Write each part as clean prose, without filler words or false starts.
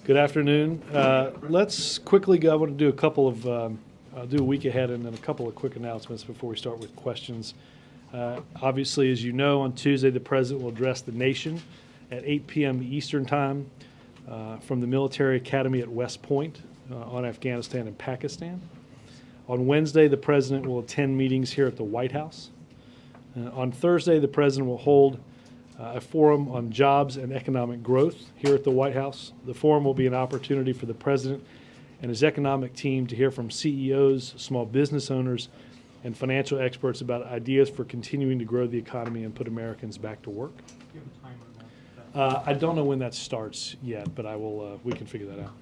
Good afternoon. Let's quickly go. I want to do a couple of, I'll do a week ahead and then a couple of quick announcements before we start with questions. Obviously, as you know, on Tuesday, the President will address the nation at 8 p.m. Eastern Time from the Military Academy at West Point on Afghanistan and Pakistan. On Wednesday, the President will attend meetings here at the White House. On Thursday, the President will hold a forum on jobs and economic growth here at the White House. The forum will be an opportunity for the President and his economic team to hear from CEOs, small business owners, and financial experts about ideas for continuing to grow the economy and put Americans back to work. Do you have a timer on that? I don't know when that starts yet, but I will. We can figure that out.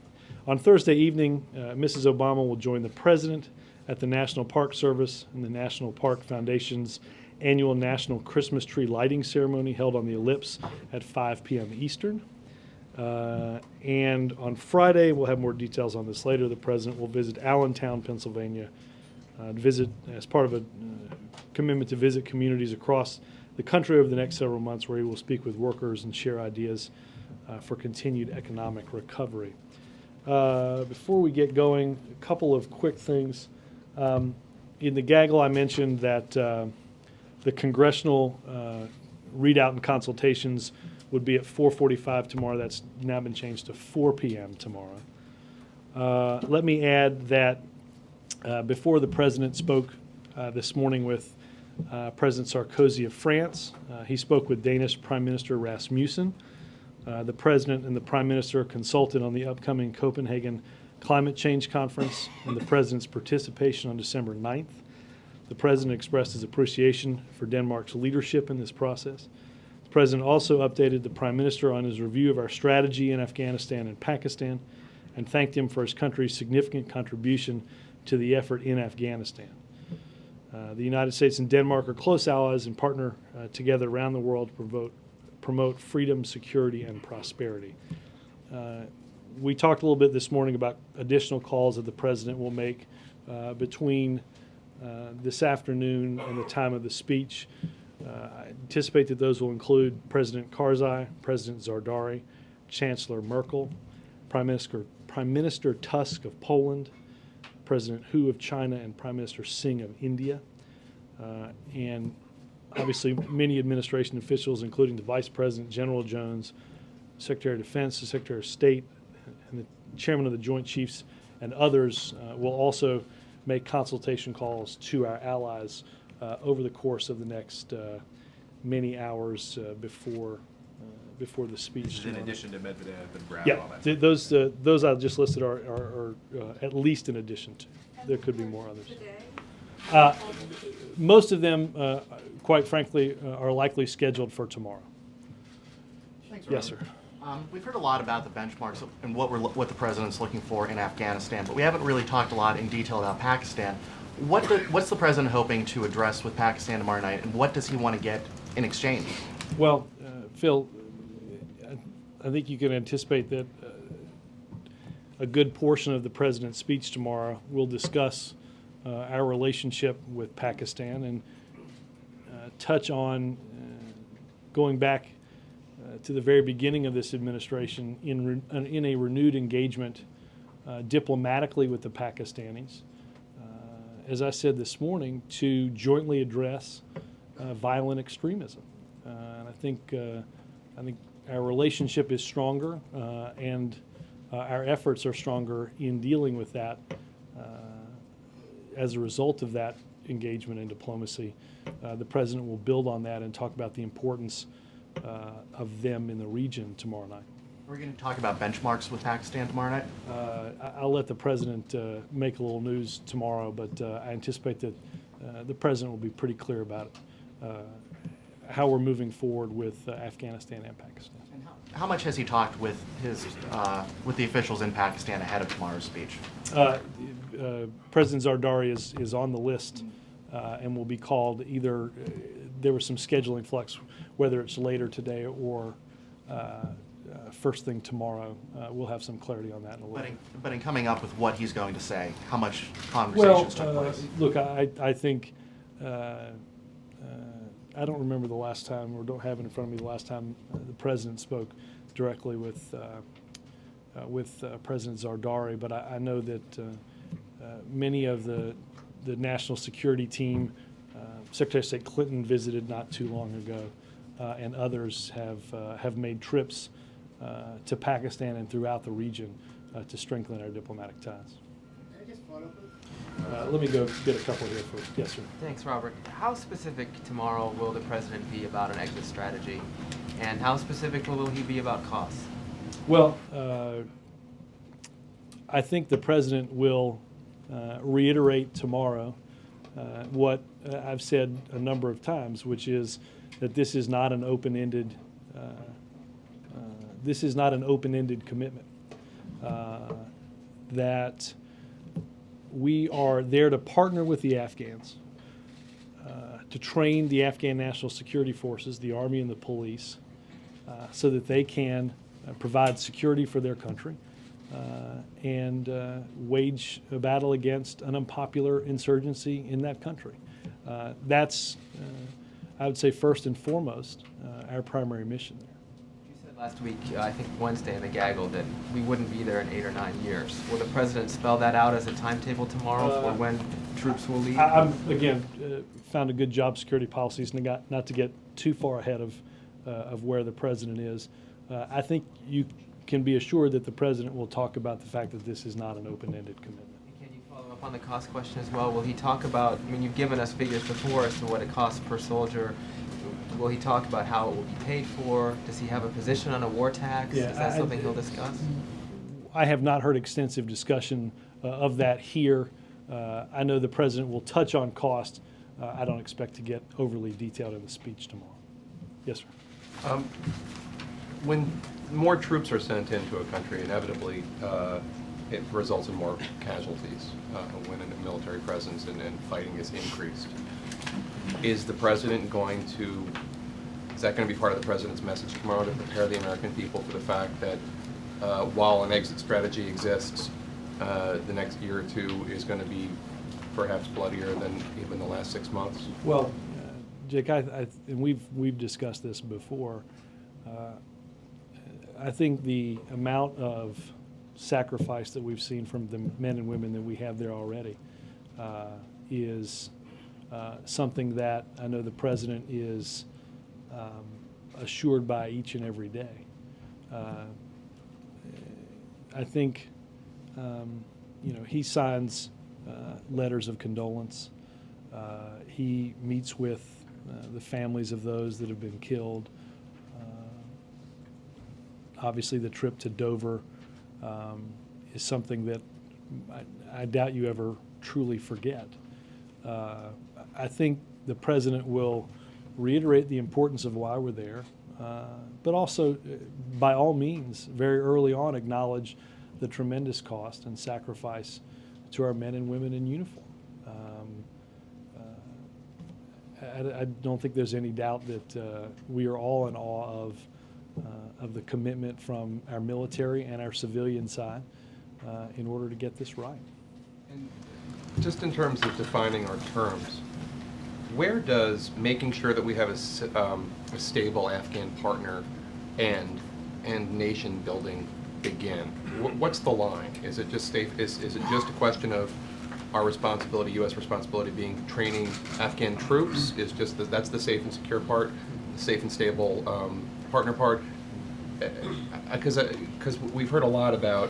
On Thursday evening, Mrs. Obama will join the President at the National Park Service and the National Park Foundation's annual National Christmas Tree Lighting Ceremony held on the Ellipse at 5 p.m. Eastern. And on Friday, we'll have more details on this later, the President will visit Allentown, Pennsylvania, visit as part of a commitment to visit communities across the country over the next several months, where he will speak with workers and share ideas for continued economic recovery. Before we get going, a couple of quick things. In the gaggle, I mentioned that the congressional readout and consultations would be at 4:45 tomorrow. That's now been changed to 4 p.m. tomorrow. Let me add that before the President spoke this morning with President Sarkozy of France, he spoke with Danish Prime Minister Rasmussen. The President and the Prime Minister consulted on the upcoming Copenhagen Climate Change Conference and the President's participation on December 9th. The President expressed his appreciation for Denmark's leadership in this process. The President also updated the Prime Minister on his review of our strategy in Afghanistan and Pakistan and thanked him for his country's significant contribution to the effort in Afghanistan. The United States and Denmark are close allies and partner together around the world to promote freedom, security, and prosperity. We talked a little bit this morning about additional calls that the President will make between this afternoon and the time of the speech. I anticipate that those will include President Karzai, President Zardari, Chancellor Merkel, Prime Minister Tusk of Poland, President Hu of China, and Prime Minister Singh of India. And obviously many administration officials, including the Vice President, General Jones, Secretary of Defense, the Secretary of State, and the Chairman of the Joint Chiefs, and others will also make consultation calls to our allies over the course of the next many hours before the speech. This is in addition to Medvedev and Brown. Yeah, all that those I just listed are at least in addition to. There could be more others. Most of them, quite frankly, are likely scheduled for tomorrow. Thanks, Yes, Robert. sir. We've heard a lot about the benchmarks and what the President's looking for in Afghanistan, but we haven't really talked a lot in detail about Pakistan. What's the President hoping to address with Pakistan tomorrow night, and what does he want to get in exchange? Well, Phil, I think you can anticipate that a good portion of the President's speech tomorrow will discuss our relationship with Pakistan and touch on going back to the very beginning of this administration in a renewed engagement diplomatically with the Pakistanis, as I said this morning, to jointly address violent extremism. And I think our relationship is stronger and our efforts are stronger in dealing with that as a result of that engagement and diplomacy. The President will build on that and talk about the importance of them in the region tomorrow night. Are we going to talk about benchmarks with Pakistan tomorrow night? I'll let the President make a little news tomorrow, but I anticipate that the President will be pretty clear about how we're moving forward with Afghanistan and Pakistan. And how much has he talked with the officials in Pakistan ahead of tomorrow's speech? President Zardari is on the list and will be called either. There was some scheduling flux, whether it's later today or first thing tomorrow. We'll have some clarity on that in a little bit. But in coming up with what he's going to say, how much conversations took place? Look, I think I don't remember the last time, or don't have it in front of me, the last time the President spoke directly with with President Zardari, but I know that many of the national security team, Secretary of State Clinton visited not too long ago, and others have made trips to Pakistan and throughout the region to strengthen our diplomatic ties. Can I just follow up? Let me go get a couple here first. Yes, sir. Thanks, Robert. How specific tomorrow will the president be about an exit strategy? And how specific will he be about costs? Well, I think the president will reiterate tomorrow what I've said a number of times, which is that this is not an open-ended commitment. That we are there to partner with the Afghans to train the Afghan National Security Forces, the Army and the police, so that they can provide security for their country and wage a battle against an unpopular insurgency in that country. That's, I would say, first and foremost, our primary mission there. You said last week, I think Wednesday in the gaggle, that we wouldn't be there in 8 or 9 years. Will the president spell that out as a timetable tomorrow for when troops will leave? I'm again found a good job security policies, and not to get too far ahead of where the president is. I think you can be assured that the president will talk about the fact that this is not an open-ended commitment. Can you follow up on the cost question as well? Will he talk about, I mean, you've given us figures before as to what it costs per soldier. Will he talk about how it will be paid for? Does he have a position on a war tax? Yeah, Is that something he'll discuss? I have not heard extensive discussion of that here. I know the president will touch on cost. I don't expect to get overly detailed in the speech tomorrow. Yes, sir. When more troops are sent into a country, inevitably it results in more casualties when a military presence and fighting is increased. Is the president going to, is that going to be part of the president's message tomorrow to prepare the American people for the fact that while an exit strategy exists, the next year or two is going to be perhaps bloodier than even the last 6 months? Well, Jake, and we've discussed this before. I think the amount of sacrifice that we've seen from the men and women that we have there already is something that I know the president is assured by each and every day. I think he signs letters of condolence. He meets with the families of those that have been killed. Obviously, the trip to Dover is something that I doubt you ever truly forget. I think the president will reiterate the importance of why we're there, but also, by all means, very early on, acknowledge the tremendous cost and sacrifice to our men and women in uniform. I don't think there's any doubt that we are all in awe of the commitment from our military and our civilian side in order to get this right. And just in terms of defining our terms, where does making sure that we have a stable Afghan partner and nation building begin? What's the line? Is it just is it just a question of our responsibility, U.S. responsibility, being training Afghan troops? Is just that's the safe and secure part, the safe and stable partner part? Because we've heard a lot about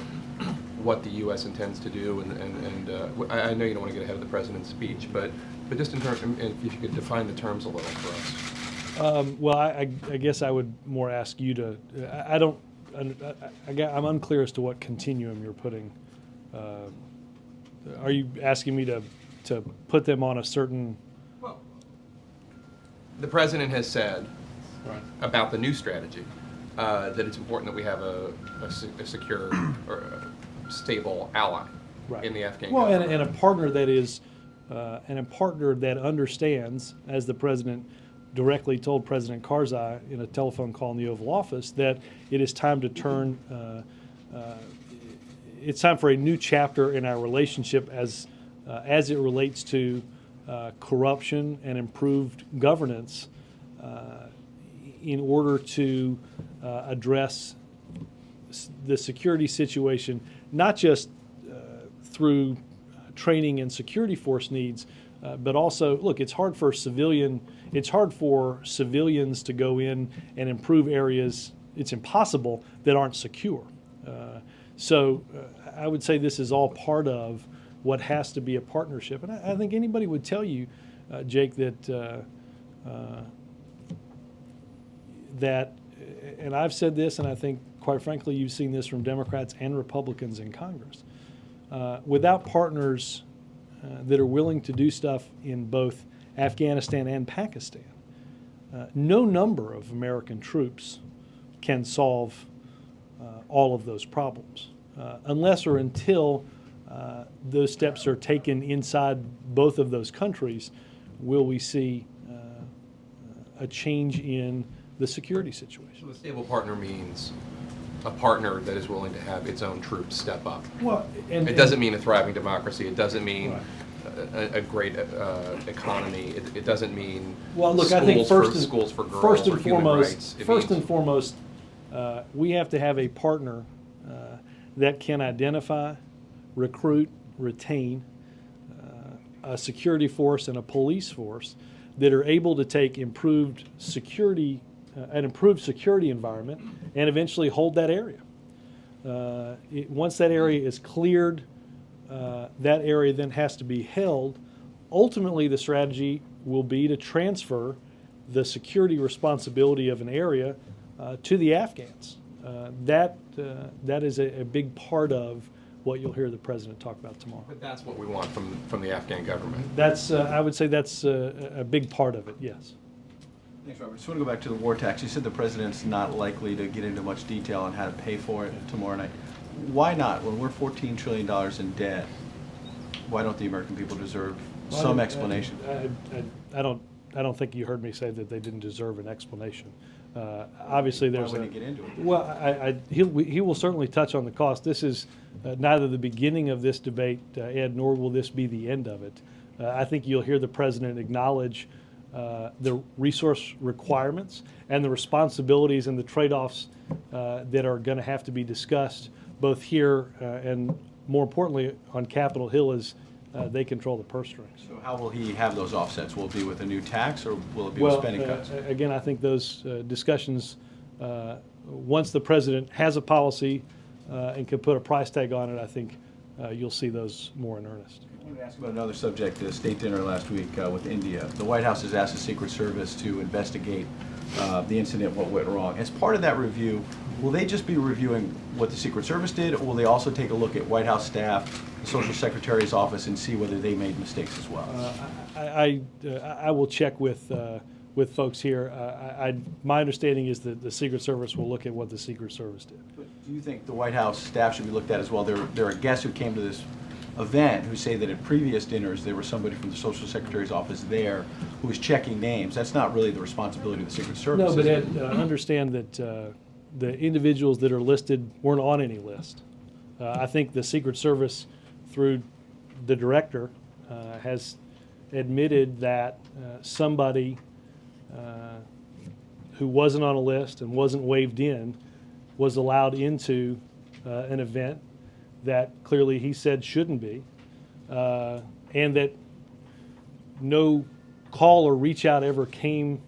what the U.S. intends to do, and I know you don't want to get ahead of the president's speech, but just in terms, if you could define the terms a little for us. Well, I guess I would more ask you to. I'm unclear as to what continuum you're putting. Are you asking me to put them on a certain? Well, the president has said Right. about the new strategy that it's important that we have a secure or a stable ally Right. in the Afghan Well, government. and a partner that is, and a partner that understands, as the president directly told President Karzai in a telephone call in the Oval Office, that it is time to turn. It's time for a new chapter in our relationship as it relates to corruption and improved governance, in order to address the security situation, not just through training and security force needs, but also, look, it's hard for civilians to go in and improve areas. It's impossible that aren't secure. So I would say this is all part of what has to be a partnership. And I think anybody would tell you, Jake, that and I've said this, and I think, quite frankly, you've seen this from Democrats and Republicans in Congress. Without partners that are willing to do stuff in both Afghanistan and Pakistan, no number of American troops can solve all of those problems, unless or until those steps are taken inside both of those countries. Will we see a change in the security situation? So a stable partner means a partner that is willing to have its own troops step up. Well, It doesn't mean a thriving democracy. It doesn't mean Right. a great economy. It doesn't mean Well, look, I think schools for girls first or and human foremost, rights. It first means- and foremost, we have to have a partner that can identify, recruit, retain a security force and a police force that are able to take an improved security environment and eventually hold that area. Once that area is cleared, that area then has to be held. Ultimately, the strategy will be to transfer the security responsibility of an area to the Afghans. That is a big part of what you'll hear the president talk about tomorrow. But that's what we want from the Afghan government. That's I would say that's a big part of it. Yes. Thanks, Robert. Just want to go back to the war tax. You said the president's not likely to get into much detail on how to pay for it tomorrow night. Why not? When we're $14 trillion in debt, why don't the American people deserve some explanation? I don't think you heard me say that they didn't deserve an explanation. Obviously, there's Why wouldn't he get into it? Well, he will certainly touch on the cost. This is neither the beginning of this debate, Ed, nor will this be the end of it. I think you'll hear the president acknowledge the resource requirements and the responsibilities and the trade-offs that are going to have to be discussed both here and, more importantly, on Capitol Hill as they control the purse strings. So how will he have those offsets? Will it be with a new tax or will it be with spending cuts? Again, I think those discussions, once the president has a policy and can put a price tag on it, I think you'll see those more in earnest. I wanted to ask about another subject, the state dinner last week with India. The White House has asked the Secret Service to investigate the incident, what went wrong. As part of that review, will they just be reviewing what the Secret Service did, or will they also take a look at White House staff, the Social Secretary's office, and see whether they made mistakes as well? I will check with folks here. My understanding is that the Secret Service will look at what the Secret Service did. But do you think the White House staff should be looked at as well? There are guests who came to this event who say that at previous dinners there was somebody from the Social Secretary's office there who was checking names. That's not really the responsibility of the Secret Service. No, but is it? Ed, understand that the individuals that are listed weren't on any list. I think the Secret Service, through the director, has admitted that somebody who wasn't on a list and wasn't waived in was allowed into an event that clearly he said shouldn't be, and that no call or reach out ever came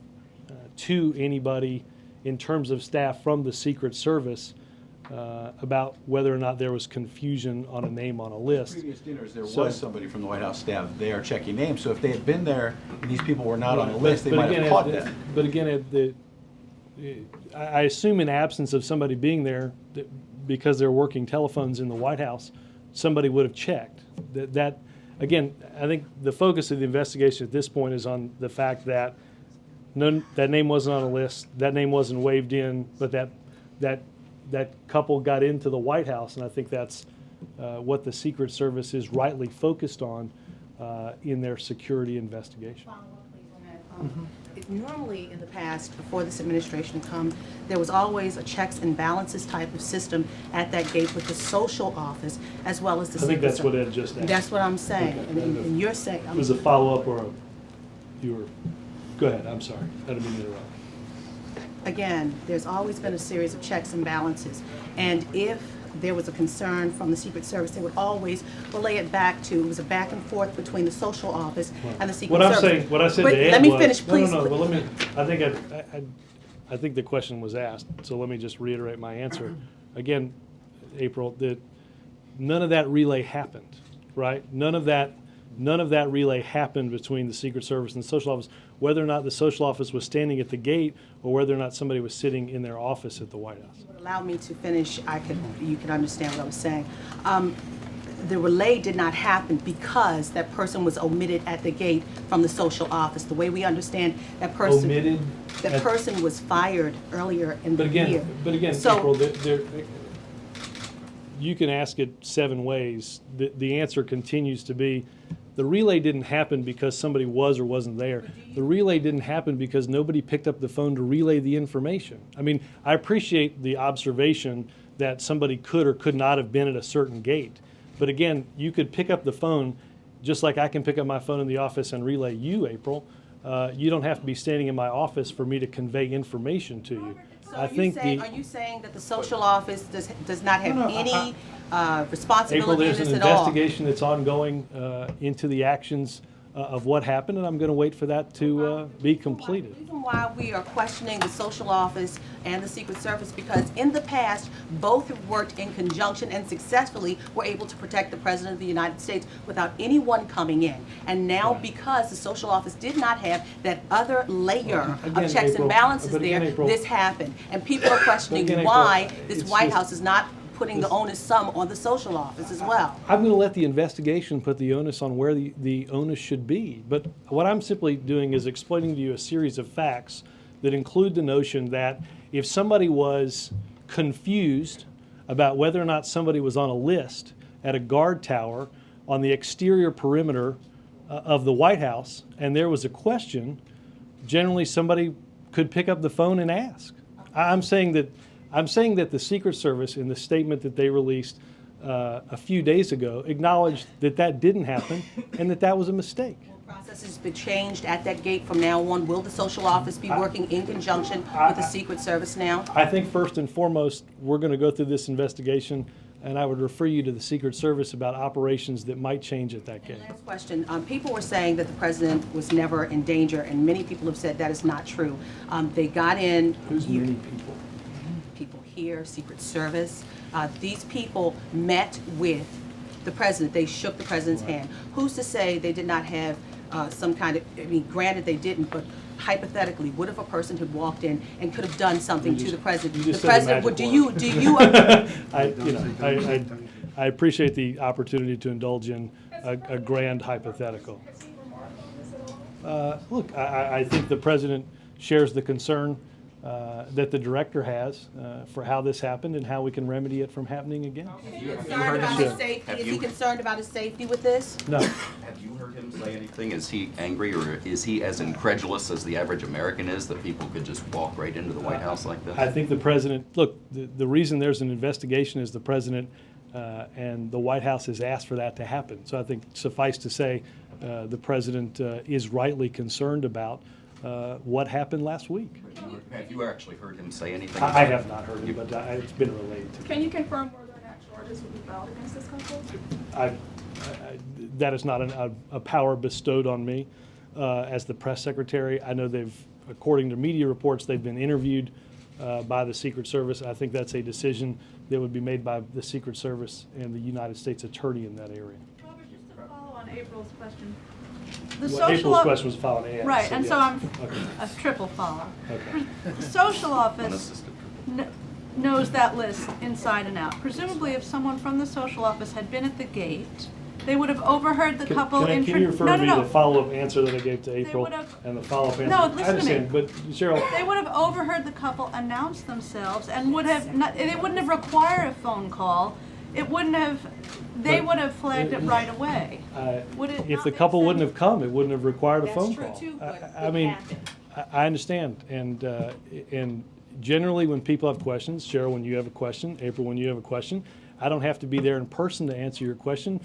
to anybody in terms of staff from the Secret Service about whether or not there was confusion on a name on a list. Previous dinners, there So- was somebody from the White House staff there checking names. So if they had been there and these people were not on the Right, list, they but might again, have caught Ed, that. But again, Ed, I assume in absence of somebody being there, because they're working telephones in the White House, somebody would have checked. That again, I think the focus of the investigation at this point is on the fact that that name wasn't on a list, that name wasn't waived in, but that couple got into the White House, and I think that's what the Secret Service is rightly focused on in their security investigation. Follow up, please, on that. Normally, in the past, before this administration come, there was always a checks and balances type of system at that gate with the social office as well as the I think Secret that's what Service. Ed just asked. That's what I'm saying, Okay. and you're saying. It was a follow-up or you were, go ahead, I'm sorry. I didn't mean to interrupt. again, there's always been a series of checks and balances. And if there was a concern from the Secret Service, they would always relay it back to, it was a back and forth between the social office and the Secret What I'm Service. saying, what I said But to Ed let me was- finish, please. No, well, let me, I think the question was asked, so let me just reiterate my answer. Again, April, none of that relay happened, right? None of that relay happened between the Secret Service and the social office, whether or not the social office was standing at the gate or whether or not somebody was sitting in their office at the White House. Allow me to finish, you can understand what I was saying. The relay did not happen because that person was omitted at the gate from the social office. The way we understand that person. Omitted? That person was fired earlier in the year. But again, So- April, you can ask it 7 ways. The answer continues to be, the relay didn't happen because somebody was or wasn't there. The relay didn't happen because nobody picked up the phone to relay the information. I mean, I appreciate the observation that somebody could or could not have been at a certain gate. But again, you could pick up the phone just like I can pick up my phone in the office and relay you, April. You don't have to be standing in my office for me to convey information to you. So I think are you saying that the social office does not have No, any April, responsibility in there's this an at all? investigation that's ongoing into the actions of what happened, and I'm going to wait for that to be completed. The reason why we are questioning the social office and the Secret Service, because in the past, both have worked in conjunction and successfully were able to protect the President of the United States without anyone coming in. And now, because the social office did not have that other layer Again, of checks April, and balances but again, there, April- this happened. And people are questioning But again, April, why this it's White just- House is not putting the onus some on the social office as well. I'm going to let the investigation put the onus on where the onus should be. But what I'm simply doing is explaining to you a series of facts that include the notion that if somebody was confused about whether or not somebody was on a list at a guard tower on the exterior perimeter of the White House, and there was a question, generally somebody could pick up the phone and ask. I'm saying that the Secret Service, in the statement that they released a few days ago, acknowledged that that didn't happen and that that was a mistake. Process has been changed at that gate from now on. Will the social office be working in conjunction with the Secret Service now? I think first and foremost, we're going to go through this investigation, and I would refer you to the Secret Service about operations that might change at that gate. Last question. People were saying that the president was never in danger, and many people have said that is not true. They got in. Who's many people? People here, Secret Service. These people met with the president. They shook the president's hand. Who's to say they did not have some kind of, I mean, granted they didn't, but hypothetically, what if a person had walked in and could have done something to the president? you The just said the president, magic do you, I appreciate the opportunity to indulge in a grand hypothetical. Look, I think the president shares the concern that the director has for how this happened and how we can remedy it from happening again. concerned about his safety? Is he concerned about his safety with this? No. Have you heard him say anything? Is he angry, or is he as incredulous as the average American is, that people could just walk right into the White House like this? I think the president, look, the reason there's an investigation is the president and the White House has asked for that to happen. So I think suffice to say, the president is rightly concerned about what happened last week. Have you actually heard him say anything? I have not heard it, but it's been relayed to me. Can you confirm whether or not charges will be filed against this couple? That is not a power bestowed on me as the press secretary. I know according to media reports, they've been interviewed by the Secret Service. I think that's a decision that would be made by the Secret Service and the United States Attorney in that area. Robert, just to follow on April's question. Well, April's question was followed and. Right, and so yes. I'm Okay. a triple follow. Okay. The social office Unassisted. knows that list inside and out. Presumably, if someone from the social office had been at the gate, they would have overheard the couple. Can you refer me to the follow-up answer that I gave to April would've- and the follow-up answer? No, listen to me. I understand, but Cheryl, They would have overheard the couple announce themselves and would have not, they wouldn't have required a phone call. It wouldn't have, they But- would have flagged it right away. Would it if not the make couple wouldn't sense? have come, it wouldn't have required a That's phone true, call. too, but I it mean, happened. I understand, and generally when people have questions, Cheryl, when you have a question, April, when you have a question, I don't have to be there in person to answer your question.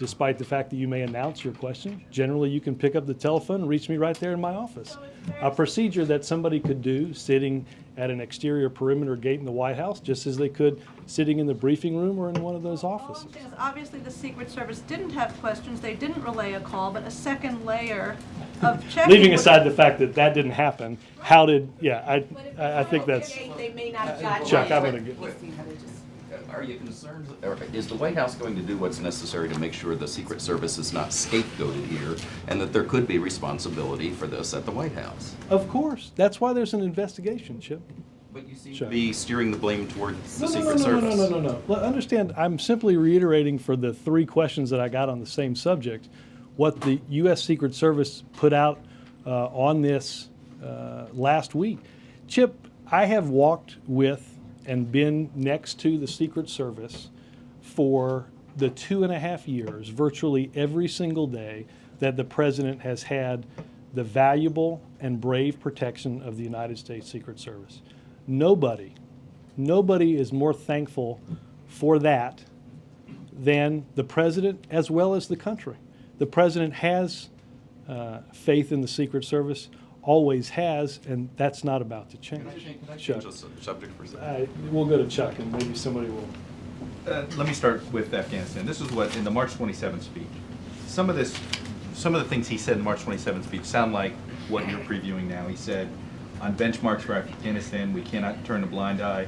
despite the fact that you may announce your question, generally you can pick up the telephone and reach me right there in my office. A procedure that somebody could do sitting at an exterior perimeter gate in the White House, just as they could sitting in the briefing room or in one of those All offices. I'm saying is obviously the Secret Service didn't have questions, they didn't relay a call, but a second layer of checking. Leaving would- aside the fact that that didn't happen, how did, yeah, I think that's, They may not have gotten Chuck, it. I'm gonna get, Are you concerned, or is the White House going to do what's necessary to make sure the Secret Service is not scapegoated here, and that there could be responsibility for this at the White House? of course, that's why there's an investigation, Chip. But you seem Sure. to be steering the blame toward the No, Secret Service. No. Well, understand, I'm simply reiterating for the 3 questions that I got on the same subject, what the U.S. Secret Service put out on this last week. Chip, I have walked with and been next to the Secret Service for the 2.5 years, virtually every single day that the President has had the valuable and brave protection of the United States Secret Service. Nobody is more thankful for that than the President as well as the country. The President has faith in the Secret Service, always has, and that's not about to change. Can I Chuck. change the subject for a second? We'll go to Chuck and maybe somebody will. Let me start with Afghanistan. This is what, in the March 27th speech, some of the things he said in the March 27th speech sound like what you're previewing now. He said, on benchmarks for Afghanistan, we cannot turn a blind eye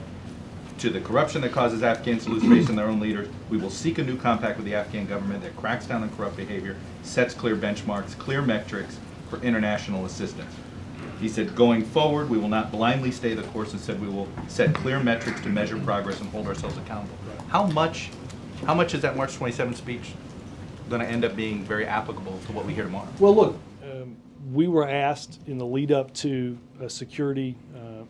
to the corruption that causes Afghans to lose faith in their own leaders. We will seek a new compact with the Afghan government that cracks down on corrupt behavior, sets clear benchmarks, clear metrics for international assistance. He said, going forward, we will not blindly stay the course. Instead, we will set clear metrics to measure progress and hold ourselves accountable. How much is that March 27th speech going to end up being very applicable to what we hear tomorrow? Well, look, we were asked in the lead up to a security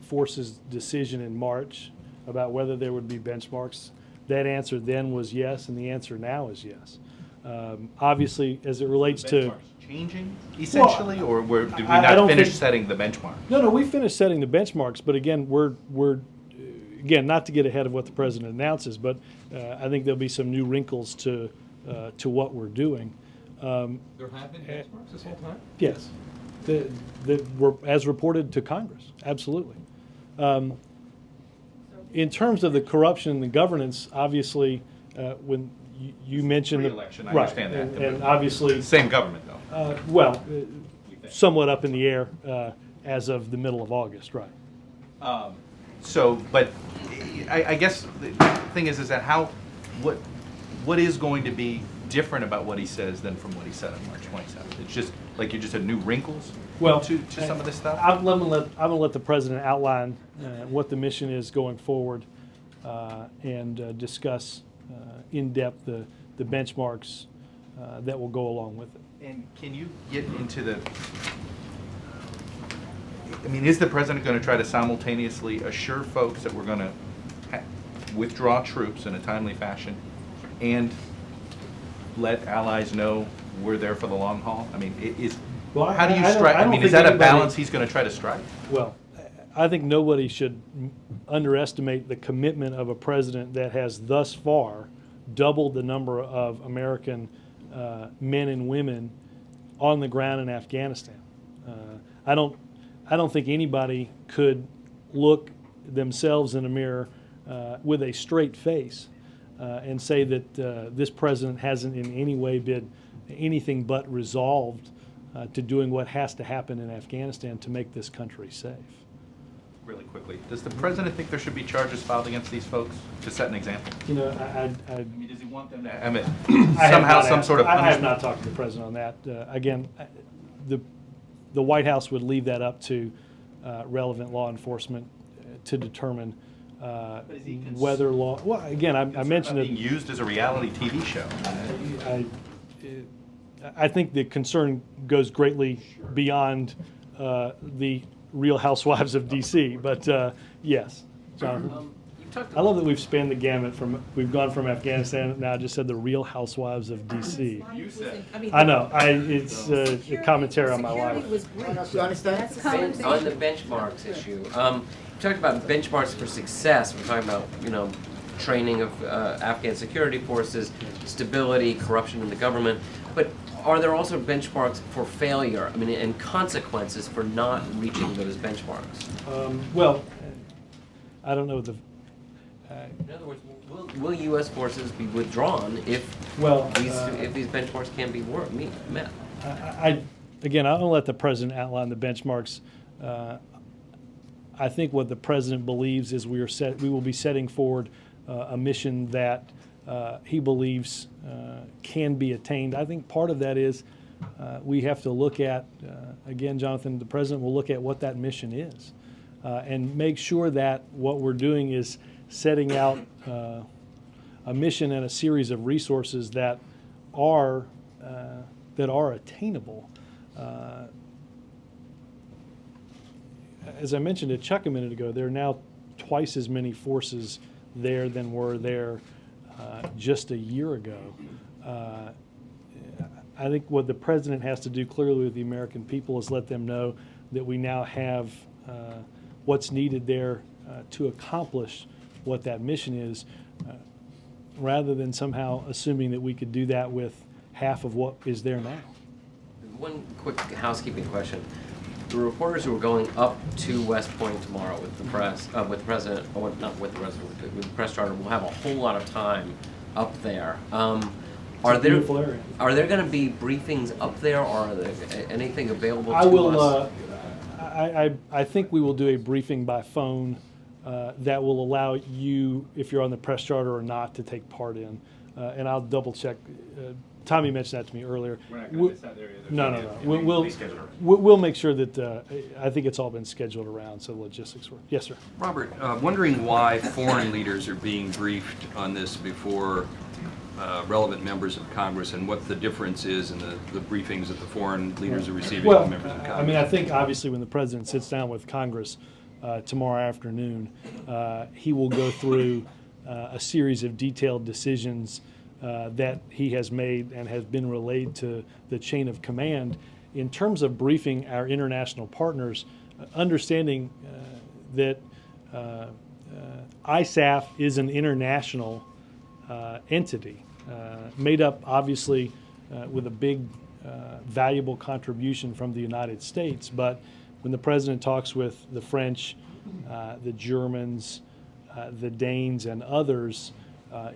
forces decision in March about whether there would be benchmarks. That answer then was yes, and the answer now is yes. Obviously, as it relates to... Benchmarks changing, essentially, or did we I not don't finish think- setting the benchmark? No, we finished setting the benchmarks, but again, we're again, not to get ahead of what the President announces, but I think there'll be some new wrinkles to what we're doing. There have been benchmarks this whole time? Yes, that were as reported to Congress, absolutely. In terms of the corruption and the governance, obviously, when you mentioned Re-election, I right, understand that. and obviously, Same government, though. somewhat up in the air as of the middle of August, right? But I guess the thing is that what is going to be different about what he says than from what he said on March 27th? It's just like you just had new wrinkles to some of this stuff? I'm gonna let the President outline what the mission is going forward and discuss in depth the benchmarks that will go along with it. And can you get into is the President going to try to simultaneously assure folks that we're going to withdraw troops in a timely fashion and let allies know we're there for the long haul? How do you strike? Is that a balance he's going to try to strike? Well, I think nobody should underestimate the commitment of a president that has thus far doubled the number of American men and women on the ground in Afghanistan. I don't think anybody could look themselves in a mirror with a straight face and say that this president hasn't in any way been anything but resolved to doing what has to happen in Afghanistan to make this country safe. Really quickly, does the President think there should be charges filed against these folks to set an example? You know, Does he want them to? I have Somehow, not some asked- sort of I have punishment? not talked to the president on that. Again, the White House would leave that up to relevant law enforcement to determine whether law. Well, again, I mentioned Being it. used as a reality TV show. I think the concern goes greatly beyond the Real Housewives of D.C. But yes, Jonathan. I love that we've spanned the gamut we've gone from Afghanistan, now I just said the Real Housewives of D.C. You said. I know, it's a commentary on my life. You understand? On the benchmarks issue, we talked about benchmarks for success. We're talking about, training of Afghan security forces, stability, corruption in the government. But are there also benchmarks for failure, I mean, and consequences for not reaching those benchmarks? Well, I don't know the. In other words, will U.S. forces be withdrawn if these benchmarks can be met? Again, I don't let the president outline the benchmarks. I think what the president believes is we will be setting forward a mission that he believes can be attained. I think part of that is we have to look at, again, Jonathan, the president will look at what that mission is and make sure that what we're doing is setting out a mission and a series of resources that are attainable. As I mentioned to Chuck a minute ago, there are now twice as many forces there than were there just a year ago. I think what the president has to do clearly with the American people is let them know that we now have what's needed there to accomplish what that mission is, rather than somehow assuming that we could do that with half of what is there now. One quick housekeeping question. The reporters who are going up to West Point tomorrow with the press, with the president, or not with the president, with the press charter, will have a whole lot of time up there. Are there going to be briefings up there, or are there anything available to us? I think we will do a briefing by phone that will allow you, if you're on the press charter or not, to take part in. And I'll double check. Tommy mentioned that to me earlier. We're not going to miss that area. No. We'll make sure that I think it's all been scheduled around, so logistics work. Yes, sir. Robert, wondering why foreign leaders are being briefed on this before relevant members of Congress, and what the difference is in the briefings that the foreign leaders are receiving from members of Congress. I mean, I think obviously when the president sits down with Congress tomorrow afternoon, he will go through a series of detailed decisions that he has made and has been relayed to the chain of command. In terms of briefing our international partners, understanding that ISAF is an international entity, made up obviously with a big valuable contribution from the United States, but when the president talks with the French, the Germans, the Danes, and others,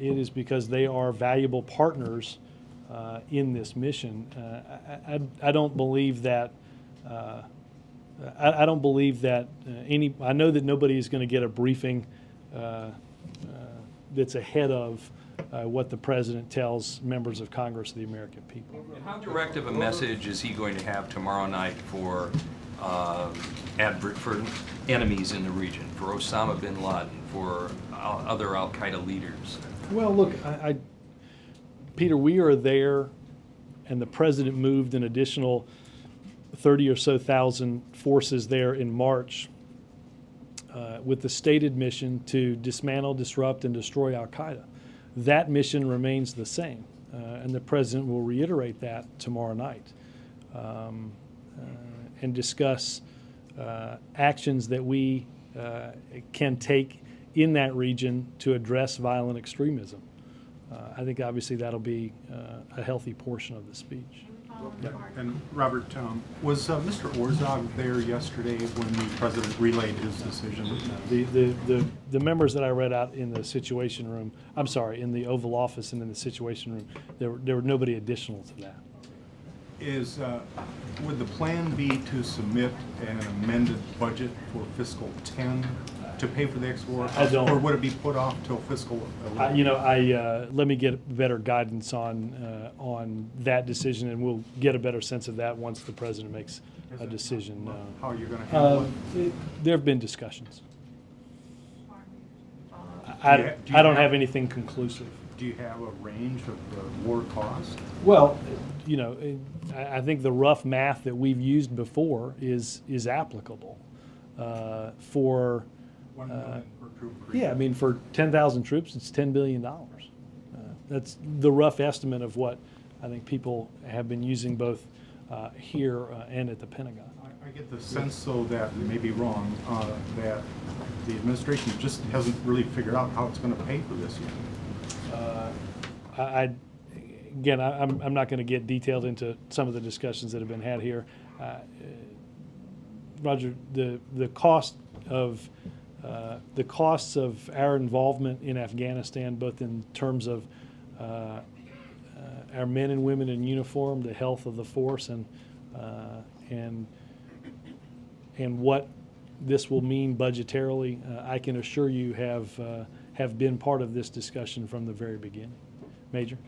it is because they are valuable partners in this mission. I don't believe that. I don't believe that I know that nobody is going to get a briefing that's ahead of what the president tells members of Congress of the American people. How direct of a message is he going to have tomorrow night for enemies in the region, for Osama bin Laden, for other al-Qaeda leaders? Well, look, Peter, we are there, and the president moved an additional 30 or so thousand forces there in March with the stated mission to dismantle, disrupt, and destroy al-Qaeda. That mission remains the same, and the president will reiterate that tomorrow night and discuss actions that we can take in that region to address violent extremism. I think obviously that'll be a healthy portion of the speech. And Robert, was Mr. Orzog there yesterday when the president relayed his decision? The members that I read out in the Situation Room, I'm sorry, in the Oval Office and in the Situation Room, there were nobody additional to that. Would the plan be to submit an amended budget for fiscal 10 to pay for the ex-war? I don't. Or would it be put off till fiscal 11? Let me get better guidance on that decision, and we'll get a better sense of that once the president makes a decision. How are you going to handle it? There have been discussions. I don't have anything conclusive. Do you have a range of the war cost? Well, I think the rough math that we've used before is applicable for. 1 million per troop. Yeah, I mean, for 10,000 troops, it's $10 billion. That's the rough estimate of what I think people have been using both here and at the Pentagon. I get the sense, though, that, and may be wrong, that the administration just hasn't really figured out how it's going to pay for this yet. Again, I'm not going to get detailed into some of the discussions that have been had here. Roger, the costs of our involvement in Afghanistan, both in terms of our men and women in uniform, the health of the force, and what this will mean budgetarily, I can assure you have been part of this discussion from the very beginning. Major?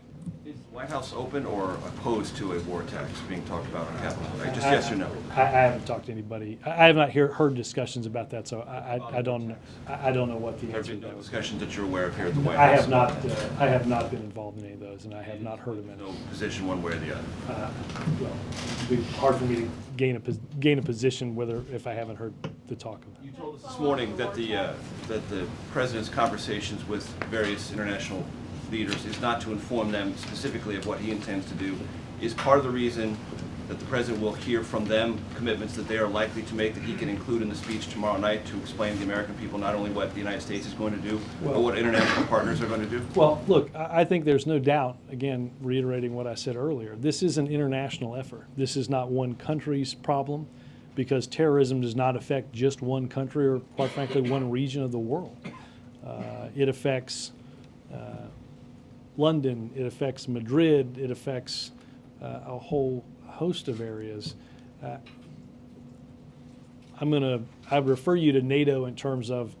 Is the White House open or opposed to a war tax being talked about on Capitol Hill? Just yes or no? I haven't talked to anybody. I have not heard discussions about that, so I don't know. I don't know what the There have answer been to no that was. discussions that you're aware of here at the White I House? have not. I have not been involved in any of those, and I have not heard of any. No position one way or the other? Well, it'd be hard for me to gain a position whether if I haven't heard the talk of it. You told us this morning that the president's conversations with various international leaders is not to inform them specifically of what he intends to do. Is part of the reason that the president will hear from them commitments that they are likely to make that he can include in the speech tomorrow night to explain to the American people not only what the United States is going to do, but what international partners are going to do? Well, look, I think there's no doubt, again, reiterating what I said earlier, this is an international effort. This is not one country's problem, because terrorism does not affect just one country or, quite frankly, one region of the world. It affects London, it affects Madrid, it affects a whole host of areas. I'd refer you to NATO in terms of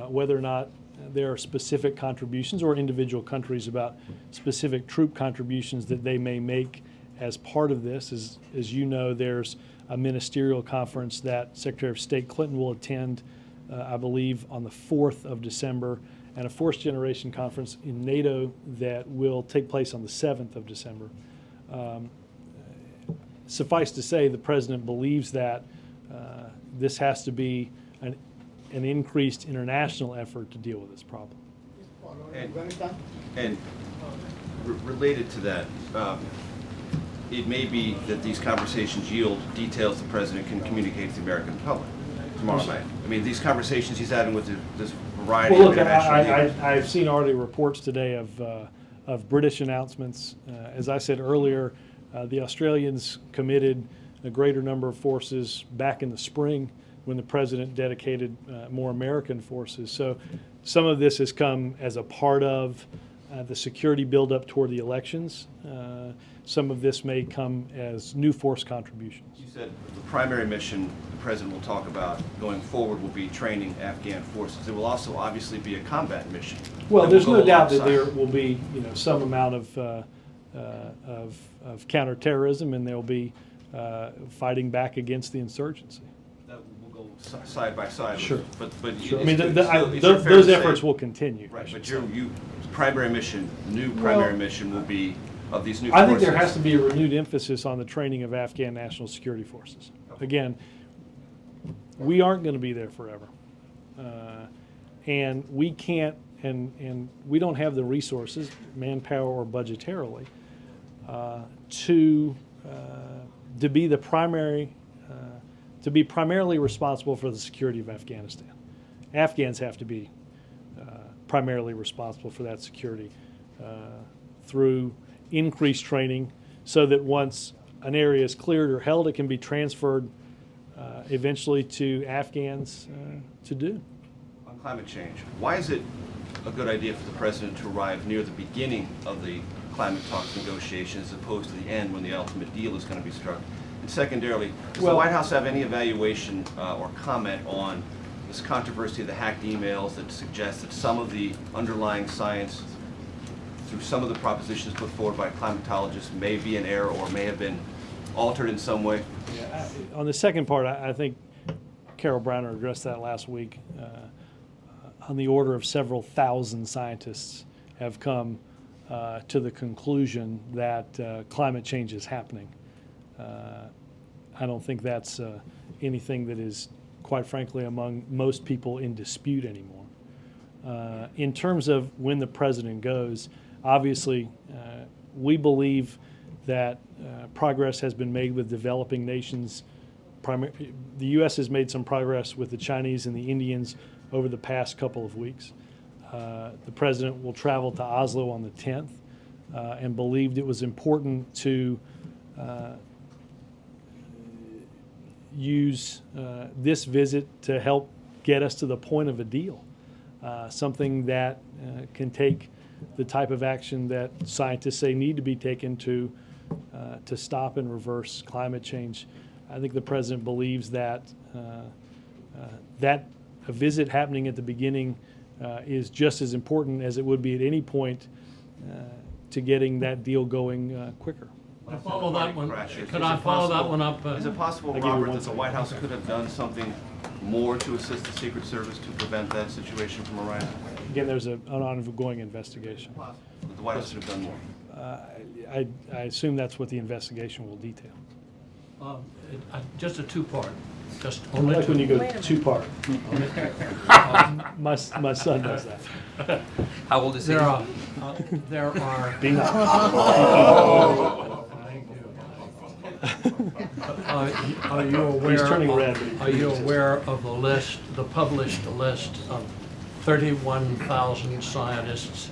whether or not there are specific contributions or individual countries about specific troop contributions that they may make as part of this. As you know, there's a ministerial conference that Secretary of State Clinton will attend, I believe, on the 4th of December, and a Fourth Generation Conference in NATO that will take place on the 7th of December. Suffice to say, the President believes that this has to be an increased international effort to deal with this problem. And related to that, it may be that these conversations yield details the president can communicate to the American public tomorrow night. I mean, these conversations he's having with this variety Well, of look, international leaders. I've seen already reports today of British announcements. As I said earlier, the Australians committed a greater number of forces back in the spring when the president dedicated more American forces. So some of this has come as a part of the security buildup toward the elections. Some of this may come as new force contributions. You said the primary mission the president will talk about going forward will be training Afghan forces. There will also obviously be a combat mission. Well, there's no doubt that alongside. there will be, some amount of counterterrorism, and there'll be fighting back against the insurgency. That will go side by side. Sure. But Sure. I is mean, it still- is it fair those to say- efforts will continue. I Right, should but say. your primary mission, new primary mission will be of these new I forces. think there has to be a renewed emphasis on the training of Afghan national security forces. Again, we aren't going to be there forever. And we can't, and we don't have the resources, manpower or budgetarily, to be the primary, to be primarily responsible for the security of Afghanistan. Afghans have to be primarily responsible for that security through increased training, so that once an area is cleared or held, it can be transferred eventually to Afghans to do. On climate change, why is it a good idea for the president to arrive near the beginning of the climate talks negotiations as opposed to the end when the ultimate deal is going to be struck? And secondarily, does the White House have any evaluation or comment on this controversy of the hacked emails that suggest that some of the underlying science through some of the propositions put forward by climatologists may be in error or may have been altered in some way? Yeah, on the second part, I think Carol Browner addressed that last week. On the order of several thousand scientists have come to the conclusion that climate change is happening. I don't think that's anything that is, quite frankly, among most people in dispute anymore. In terms of when the president goes, obviously, we believe that progress has been made with developing nations the U.S. has made some progress with the Chinese and the Indians over the past couple of weeks. The president will travel to Oslo on the 10th and believed it was important to use this visit to help get us to the point of a deal, something that can take the type of action that scientists say need to be taken to stop and reverse climate change. I think the president believes that that a visit happening at the beginning is just as important as it would be at any point to getting that deal going quicker. I follow that one. Crashes. Could Is I it follow that possible- one up? Is it possible, I'll give you Robert, one that the second. White House could have done something more to assist the Secret Service to prevent that situation from arising? Again, there's an ongoing investigation. That the White House should have done more? I assume that's what the investigation will detail. Just a two-part. Just I only like when you two. go two-part. My son does that. How old is he? There are. Being- Are you aware? He's turning of- red. Are you aware of the list, the published list of 31,000 scientists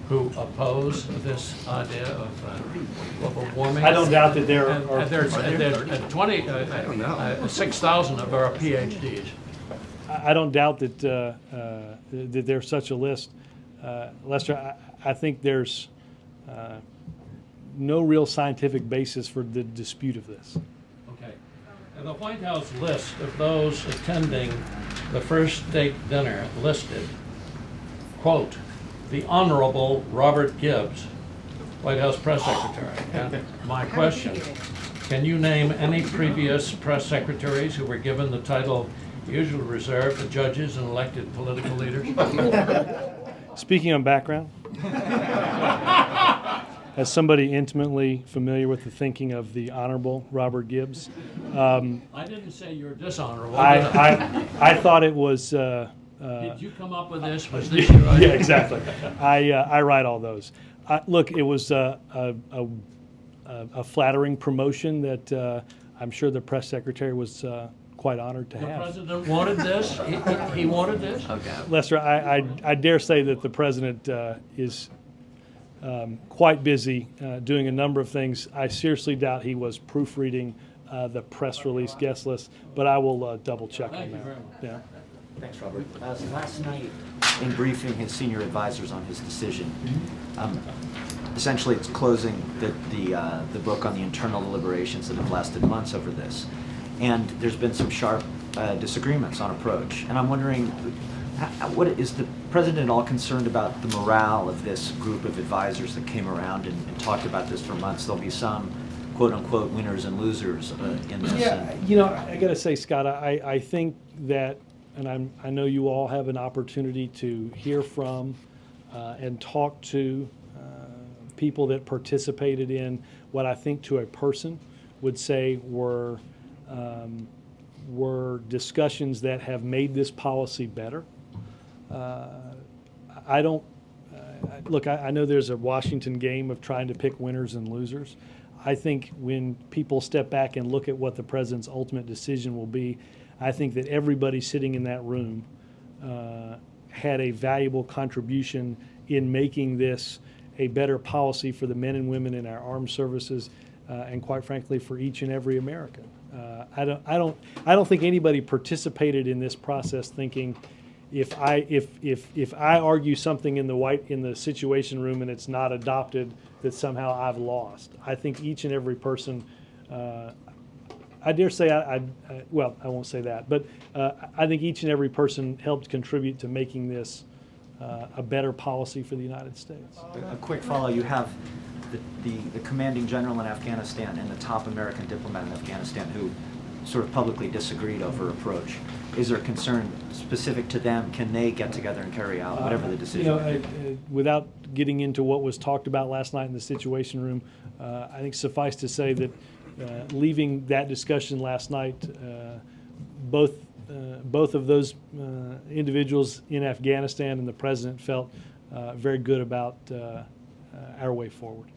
who oppose this idea of global warming? I don't doubt that there And are. there's 6,000 of our PhDs. I don't doubt that that there's such a list, Lester. I think there's no real scientific basis for the dispute of this. Okay. And the White House list of those attending the first state dinner listed, quote, the Honorable Robert Gibbs, White House Press Secretary. And my question, can you name any previous press secretaries who were given the title usually reserved for judges and elected political leaders? Speaking on background, as somebody intimately familiar with the thinking of the Honorable Robert Gibbs, I didn't say you're dishonorable. I thought it was. Did you come up with this? Was this your Yeah, idea? exactly. I write all those. Look, it was a flattering promotion that I'm sure the press secretary was quite honored to The have. president wanted this? He wanted this? Okay. Lester, I dare say that the president is quite busy doing a number of things. I seriously doubt he was proofreading the press release guest list, but I will double check on Thank you that. very much. Yeah. Thanks, Robert. Last night, in briefing his senior advisors on his decision, essentially it's closing the book on the internal deliberations that have lasted months over this. And there's been some sharp disagreements on approach. And I'm wondering, what is the president at all concerned about the morale of this group of advisors that came around and talked about this for months? There'll be some quote-unquote winners and losers in this. Yeah, you know, I got to say, Scott, I think that, and I know you all have an opportunity to hear from and talk to people that participated in what I think to a person would say were discussions that have made this policy better. I don't, look, I know there's a Washington game of trying to pick winners and losers. I think when people step back and look at what the president's ultimate decision will be, I think that everybody sitting in that room had a valuable contribution in making this a better policy for the men and women in our armed services, and quite frankly, for each and every American. I don't think anybody participated in this process thinking, if I argue something in the Situation Room and it's not adopted, that somehow I've lost. I think each and every person, I dare say, well, I won't say that, but I think each and every person helped contribute to making this a better policy for the United States. A quick follow, you have the commanding general in Afghanistan and the top American diplomat in Afghanistan who sort of publicly disagreed over approach. Is there concern specific to them? Can they get together and carry out whatever the decision may be? Without getting into what was talked about last night in the Situation Room, I think suffice to say that leaving that discussion last night, both of those individuals in Afghanistan and the president felt very good about our way forward.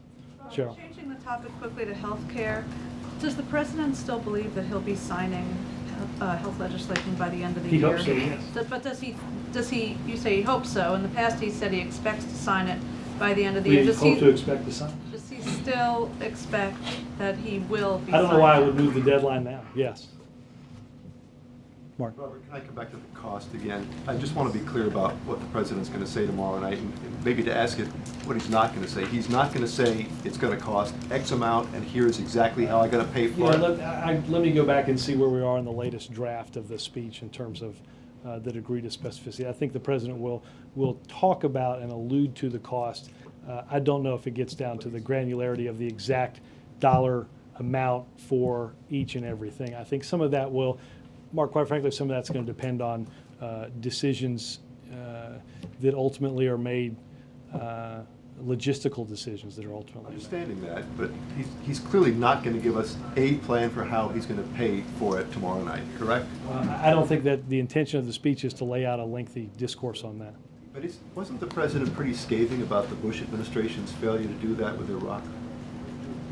Cheryl. Changing the topic quickly to healthcare, Does the president still believe that he'll be signing health legislation by the end of the He year? hopes so, yes. But does he, you say he hopes so. In the past, he said he expects to sign it by the end of the year. We Does hope he, to expect to sign. does he still expect that he will be I don't know why I signing would move the deadline now. Yes. Mark. Robert, can I come back to the cost again? I just want to be clear about what the president's going to say tomorrow night, and maybe to ask it what he's not going to say. He's not going to say it's going to cost X amount, and here's exactly how I'm going to pay for Yeah, it. let me go back and see where we are in the latest draft of the speech in terms of the degree to specificity. I think the president will talk about and allude to the cost. I don't know if it gets down to the granularity of the exact dollar amount for each and everything. I think some of that will, Mark, quite frankly, some of that's going to depend on decisions that ultimately are made, logistical decisions that are ultimately made. Understanding that, but he's clearly not going to give us a plan for how he's going to pay for it tomorrow night, correct? I don't think that the intention of the speech is to lay out a lengthy discourse on that. But wasn't the president pretty scathing about the Bush administration's failure to do that with Iraq?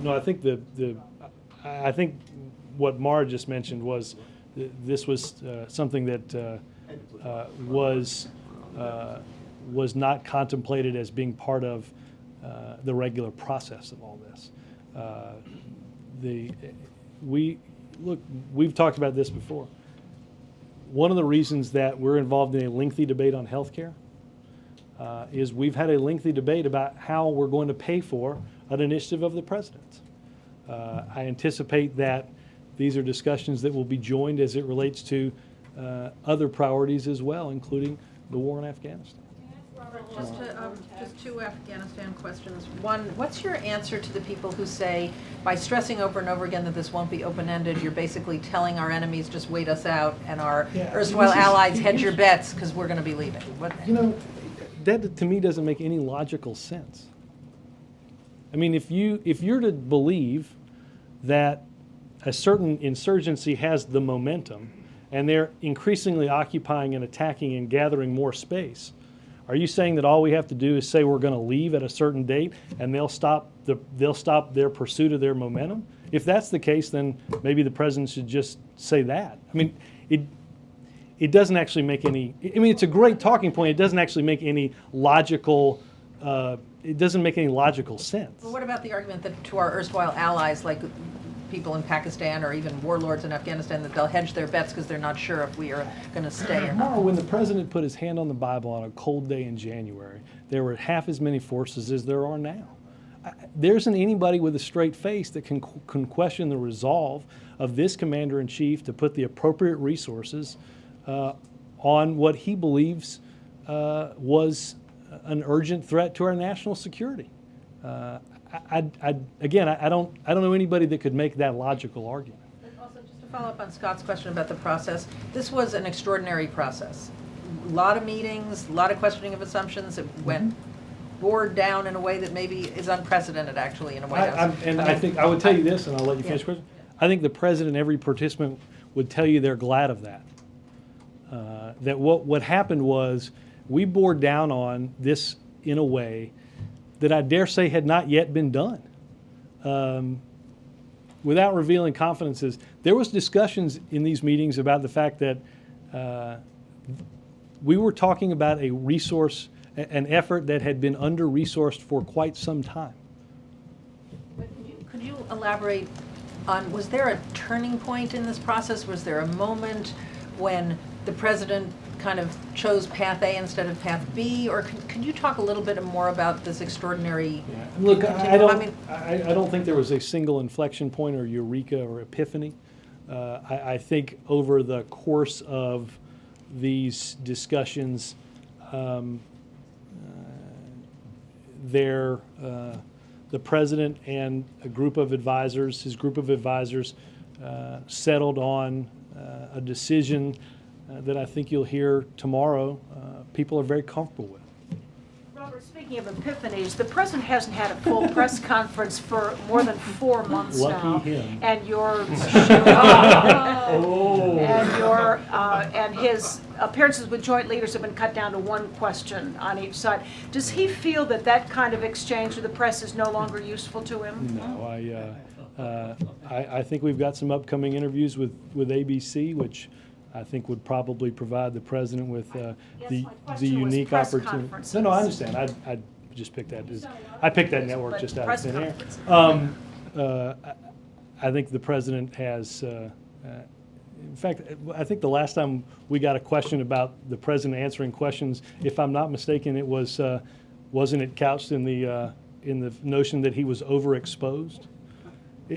No, I think I think what Mara just mentioned was this was something that was not contemplated as being part of the regular process of all this. We've talked about this before. One of the reasons that we're involved in a lengthy debate on health care is we've had a lengthy debate about how we're going to pay for an initiative of the president's. I anticipate that these are discussions that will be joined as it relates to other priorities as well, including the war in Afghanistan. Just two Afghanistan questions. One, what's your answer to the people who say, by stressing over and over again that this won't be open-ended, you're basically telling our enemies just wait us out and our erstwhile allies hedge your bets because we're going to be leaving? You know, that to me doesn't make any logical sense. I mean, if you're to believe that a certain insurgency has the momentum and they're increasingly occupying and attacking and gathering more space, are you saying that all we have to do is say we're going to leave at a certain date and they'll stop their pursuit of their momentum? If that's the case, then maybe the president should just say that. I mean, it doesn't actually make any. I mean, it's a great talking point. It doesn't actually make any logical. It doesn't make any logical sense. Well, what about the argument that to our erstwhile allies, like people in Pakistan or even warlords in Afghanistan, that they'll hedge their bets because they're not sure if we are going to stay or not? When the president put his hand on the Bible on a cold day in January, there were half as many forces as there are now. There isn't anybody with a straight face that can question the resolve of this commander-in-chief to put the appropriate resources on what he believes was an urgent threat to our national security. I don't know anybody that could make that logical argument. Also, just to follow up on Scott's question about the process, this was an extraordinary process. A lot of meetings, a lot of questioning of assumptions. It went bored down in a way that maybe is unprecedented, actually, in a White House. I think I would tell you this, and I'll let you finish the question. I think the president, every participant would tell you they're glad of that. That what happened was we bore down on this in a way that I dare say had not yet been done. Without revealing confidences, there was discussions in these meetings about the fact that we were talking about a resource, an effort that had been under-resourced for quite some time. Could you elaborate on, was there a turning point in this process? Was there a moment when the president kind of chose path A instead of path B? Or can you talk a little bit more about this extraordinary... Yeah. Look, I don't think there was a single inflection point or eureka or epiphany. I think over the course of these discussions, the president and a group of advisors, his group of advisors, settled on a decision that I think you'll hear tomorrow people are very comfortable with. Robert, speaking of epiphanies, the president hasn't had a full press conference for more than 4 months now. Lucky him. And your and his appearances with joint leaders have been cut down to one question on each side. Does he feel that that kind of exchange with the press is no longer useful to him? No, I think we've got some upcoming interviews with ABC, which I think would probably provide the president with the unique press opportunity. conferences. No, I understand. I just picked that. I picked that network just out of Press thin air. conferences. I think the president has. In fact, I think the last time we got a question about the president answering questions, if I'm not mistaken, it was wasn't it couched in the notion that he was overexposed?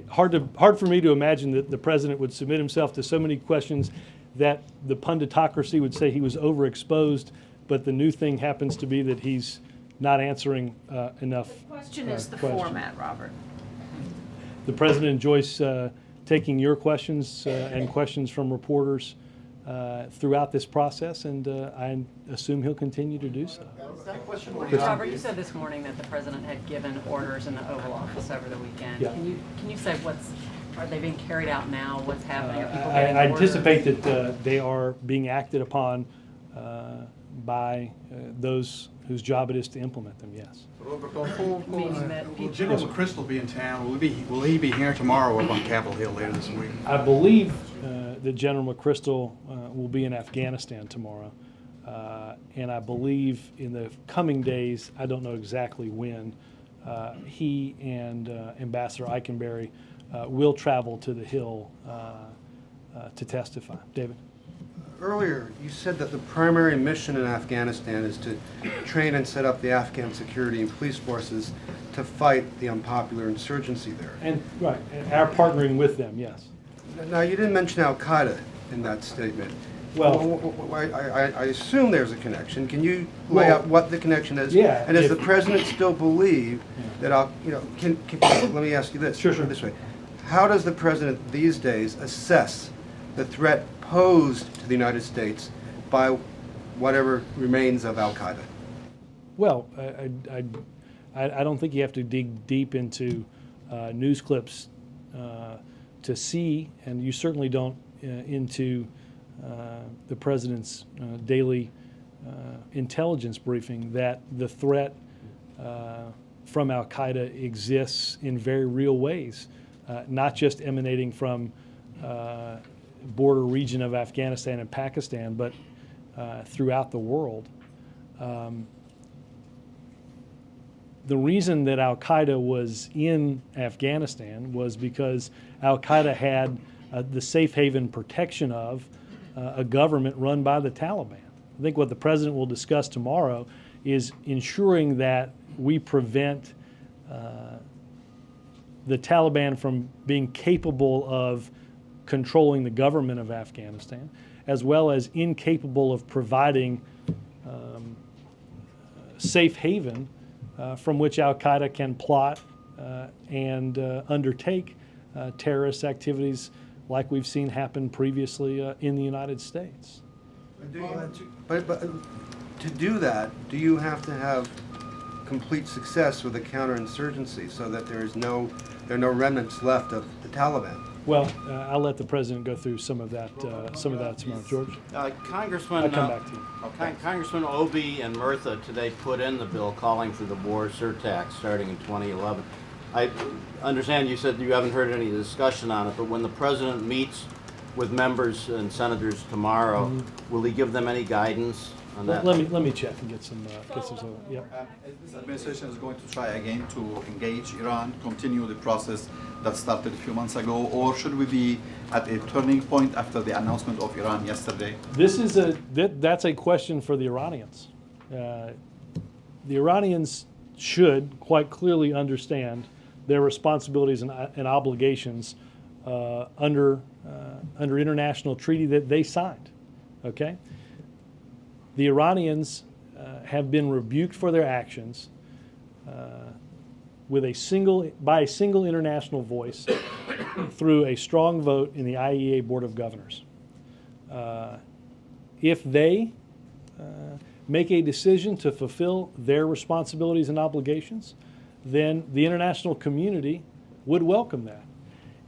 Hard for me to imagine that the president would submit himself to so many questions that the punditocracy would say he was overexposed, but the new thing happens to be that he's not answering enough. The question is the questions. format, Robert. The president enjoys taking your questions and questions from reporters throughout this process, and I assume he'll continue to do so. Robert, you said this morning that the president had given orders in the Oval Office over the weekend. Yeah. Can you say are they being carried out now? What's happening? Are people I getting orders? anticipate that they are being acted upon by those whose job it is to implement them, yes. Meaning that Will General McChrystal be in town? Will he be here tomorrow up on Capitol Hill later this week? I believe that General McChrystal will be in Afghanistan tomorrow. And I believe in the coming days, I don't know exactly when, he and Ambassador Eikenberry will travel to the Hill to testify. David? Earlier, you said that the primary mission in Afghanistan is to train and set up the Afghan security and police forces to fight the unpopular insurgency there. And right, our partnering with them, yes. Now, you didn't mention Al-Qaeda in that statement. Well, I assume there's a connection. Can you lay out what the connection is? Yeah. And does the president still believe that, let me ask you this. Sure. This way. How does the president these days assess the threat posed to the United States by whatever remains of Al-Qaeda? Well, I don't think you have to dig deep into news clips to see, and you certainly don't into the president's daily intelligence briefing, that the threat from Al-Qaeda exists in very real ways, not just emanating from border region of Afghanistan and Pakistan, but throughout the world. The reason that Al-Qaeda was in Afghanistan was because Al-Qaeda had the safe haven protection of a government run by the Taliban. I think what the president will discuss tomorrow is ensuring that we prevent the Taliban from being capable of controlling the government of Afghanistan, as well as incapable of providing safe haven from which Al-Qaeda can plot and undertake terrorist activities like we've seen happen previously in the United States. But to do that, do you have to have complete success with a counterinsurgency so that there are no remnants left of the Taliban? Well, I'll let the president go through some of that tomorrow. George? Congressman, I'll come back to you. Congressman Obey and Murtha today put in the bill calling for the border surtax starting in 2011. I understand you said you haven't heard any discussion on it, but when the president meets with members and senators tomorrow, will he give them any guidance on that? Let me check and get some. Yep. This administration is going to try again to engage Iran, continue the process that started a few months ago, or should we be at a turning point after the announcement of Iran yesterday? That's a question for the Iranians. The Iranians should quite clearly understand their responsibilities and obligations under international treaty that they signed. Okay. The Iranians have been rebuked for their actions by a single international voice through a strong vote in the IAEA Board of Governors. If they make a decision to fulfill their responsibilities and obligations, then the international community would welcome that.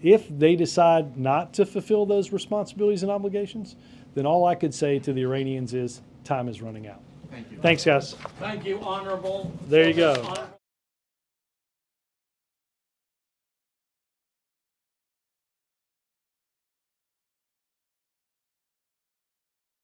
If they decide not to fulfill those responsibilities and obligations, then all I could say to the Iranians is time is running out. Thank you. Thanks, guys. Thank you, Honorable. There you go.